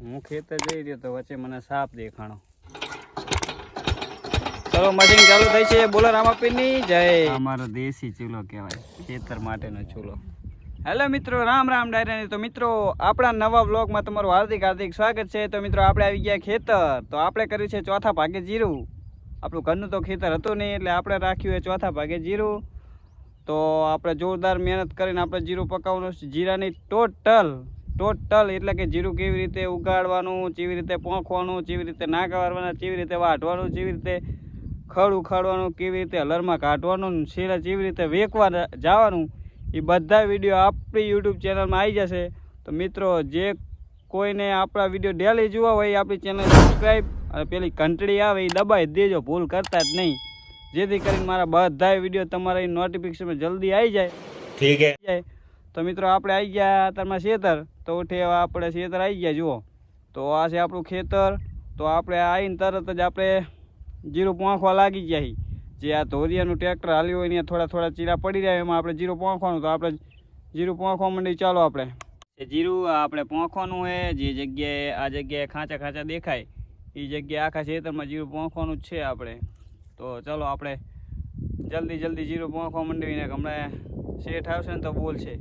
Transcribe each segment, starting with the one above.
હું ખેતર જઈ રહ્યો તો વચ્ચે મને સાપ દેખાણો. ચલો મશીન ચાલુ થઈ છે. બોલો રામાપીરની જય. અમારો દેશી ચૂલો કહેવાય, ખેતર માટેનો ચૂલો. હેલો મિત્રો, રામ રામ ડાયરા. તો મિત્રો આપણા નવા વ્લોગમાં તમારું હાર્દિક સ્વાગત છે. તો મિત્રો આપણે આવી ગયા ખેતર. તો આપણે કર્યું છે ચોથા ભાગે જીરું. આપણું ઘરનું તો ખેતર હતું નહીં એટલે આપણે રાખ્યું એ ચોથા ભાગે જીરું. તો આપણે જોરદાર મહેનત કરીને આપણે જીરું પકાવવાનું છે. જીરાની ટોટલ એટલે કે જીરું કેવી રીતે ઉગાડવાનું, કેવી રીતે પોંખવાનું, કેવી રીતે ના કાઢવાના, કેવી રીતે વાઢવાનું, કેવી રીતે ખડ ઉખાડવાનું, કેવી રીતે હલરમાં કાઢવાનું, શીરા કેવી રીતે વેકવા જવાનું, એ બધા વિડીયો આપણી યુટ્યુબ ચેનલમાં આવી જશે. તો મિત્રો જે કોઈને આપણા વિડીયો ડેલી જોવા હોય આપણી ચેનલ સબસ્ક્રાઈબ અને પેલી ઘંટડી આવે એ દબાવી દેજો, ભૂલ કરતા જ નહીં, જેથી કરીને મારા બધા વિડીયો તમારા નોટિફિકેશનમાં જલ્દી આવી જાય. ઠીક છે. તો મિત્રો આપણે આવી ગયા તમારા ખેતર. તો ઉઠે આપણે ખેતર આવી ગયા. જુઓ તો આ છે આપણું ખેતર. તો આપણે આવીને તરત જ આપણે જીરું પોંખવા લાગી ગયા. જે આ ધોરિયાનું ટ્રેક્ટર હાલ્યું હોય ત્યાં થોડા ચીરા પડી રહ્યા એમાં આપણે જીરું પોંખવાનું. તો આપણે જીરું પોંખવા માંડી. ચાલો આપણે જીરું આપણે પોંખવાનું છે. જે જગ્યાએ આ જગ્યાએ ખાંચા દેખાય એ જગ્યાએ આખા ખેતરમાં જીરું પોંખવાનું જ છે આપણે. તો ચાલો આપણે જલ્દી જીરું પોંખવા માંડીને હમણાં શેઠ આવશે ને તો બોલશે.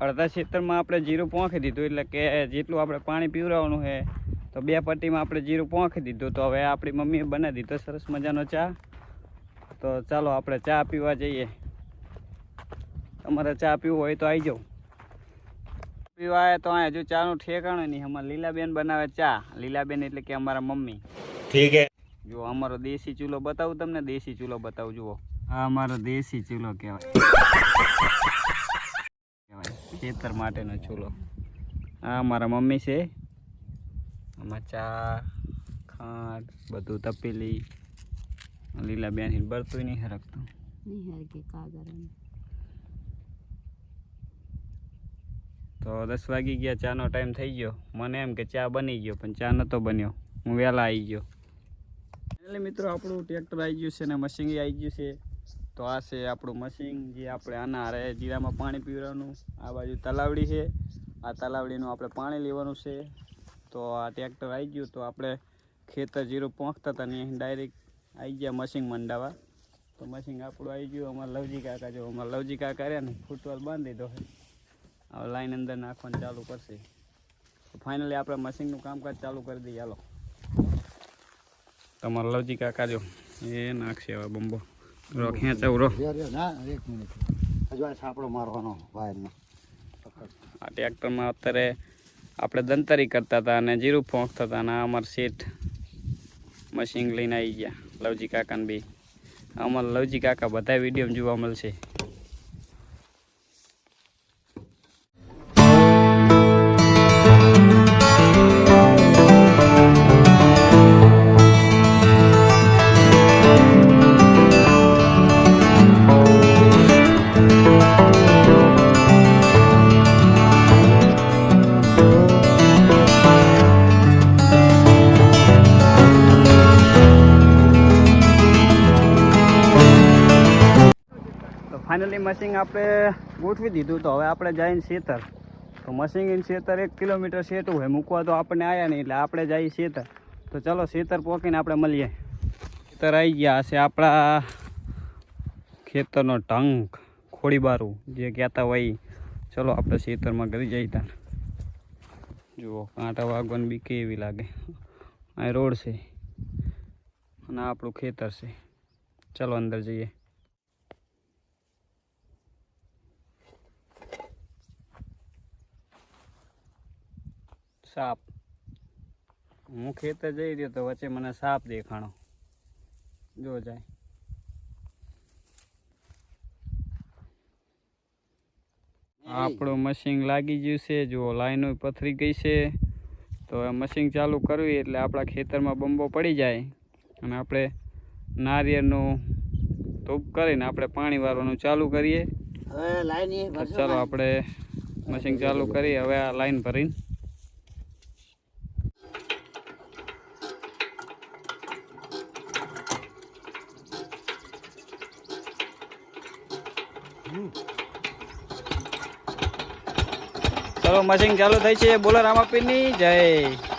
અડધા ખેતરમાં આપણે જીરું પોંખી દીધું, એટલે કે જેટલું આપણે પાણી પીવડાવવાનું છે તો 2 પટ્ટીમાં આપણે જીરું પોંખી દીધું. તો હવે આપણી મમ્મીએ બનાવી દીધો સરસ મજાનો ચા. તો ચાલો આપણે ચા પીવા જઈએ. તમારે ચા પીવું હોય તો આવી જાઓ. પીવા આવે તો અહીંયા હજુ ચાનું ઠેકાણું નહીં. અમારા લીલાબેન બનાવે ચા. લીલાબેન એટલે કે અમારા મમ્મી. ઠીક છે. જો અમારો દેશી ચૂલો બતાવું તમને. દેશી ચૂલો બતાવું. જુઓ આ અમારો દેશી ચૂલો કહેવાય, ખેતર માટેનો ચૂલો. આ અમારા મમ્મી છે. આમાં ચા ખાંડ બધું તપેલી. લીલા બેન બરતું નહીં હરકતું. તો 10 વાગી ગયા. ચાનો ટાઈમ થઈ ગયો. મને એમ કે ચા બની ગયો, પણ ચા નહોતો બન્યો. હું વહેલા આવી ગયો. એટલે મિત્રો આપણું ટ્રેક્ટર આવી ગયું છે ને મશીન આવી ગયું છે. તો આ છે આપણું મશીન, જે આપણે આના હારે જીરામાં પાણી પીવડાવવાનું. આ બાજુ તલાવડી છે. આ તલાવડીનું આપણે પાણી લેવાનું છે. તો આ ટ્રેક્ટર આવી ગયું. તો આપણે ખેતર જીરું પોંખતા હતા ને ડાયરેક્ટ આવી ગયા મશીન મંડાવા. તો મશીન આપણું આવી ગયું. અમારા લવજી કાકા જો અમારા લવજી કાકા રહ્યા ને ફૂટવાલ બાંધી દીધો છે. હવે લાઈન અંદર નાખવાનું ચાલુ કરશે. તો ફાઇનલી આપણે મશીનનું કામકાજ ચાલુ કરી દઈએ. હાલો તમારા લવજી કાકા જો એ નાખશે હવે બંબો. આ ટ્રેક્ટરમાં અત્યારે આપણે દંતરી કરતા હતા અને જીરું પોંખતા હતા. અને અમારા શેઠ મશીન લઈને આવી ગયા. લવજી કાકાને બી. અમારા લવજી કાકા બધા વિડીયો જોવા મળશે. ફાઇનલી મશીન આપણે ગોઠવી દીધું. તો હવે આપણે જઈને ખેતર. તો મશીન ખેતર 1 કિલોમીટર સેટું હોય મૂકવા. તો આપણને આવ્યા નહીં એટલે આપણે જઈએ ખેતર. તો ચાલો ખેતર પહોંચીને આપણે મળીએ. ખેતર આવી ગયા છે આપણા ખેતરનો ઢંક ખોડીબારું જે કહેતા હોય. ચલો આપણે ખેતરમાં કરી જઈએ. ત્યાં જુઓ કાંટા વાગવાની બી કેવી લાગે. આ રોડ છે અને આપણું ખેતર છે. ચલો અંદર જઈએ. સાપ. હું ખેતર જઈ રહ્યો તો વચ્ચે મને સાપ દેખાણો. જો જાય આપણું મશીન લાગી ગયું છે, જો લાઈનો પથરી ગઈ છે. તો મશીન ચાલુ કરવી એટલે આપણા ખેતરમાં બંબો પડી જાય અને આપણે નારિયેળનું ધૂપ કરીને આપણે પાણી વાળવાનું ચાલુ કરીએ. ચાલો આપણે મશીન ચાલુ કરી હવે આ લાઈન ભરીને ચલો મશીન ચાલુ થઈ છે. બોલો રામાપીરની જય.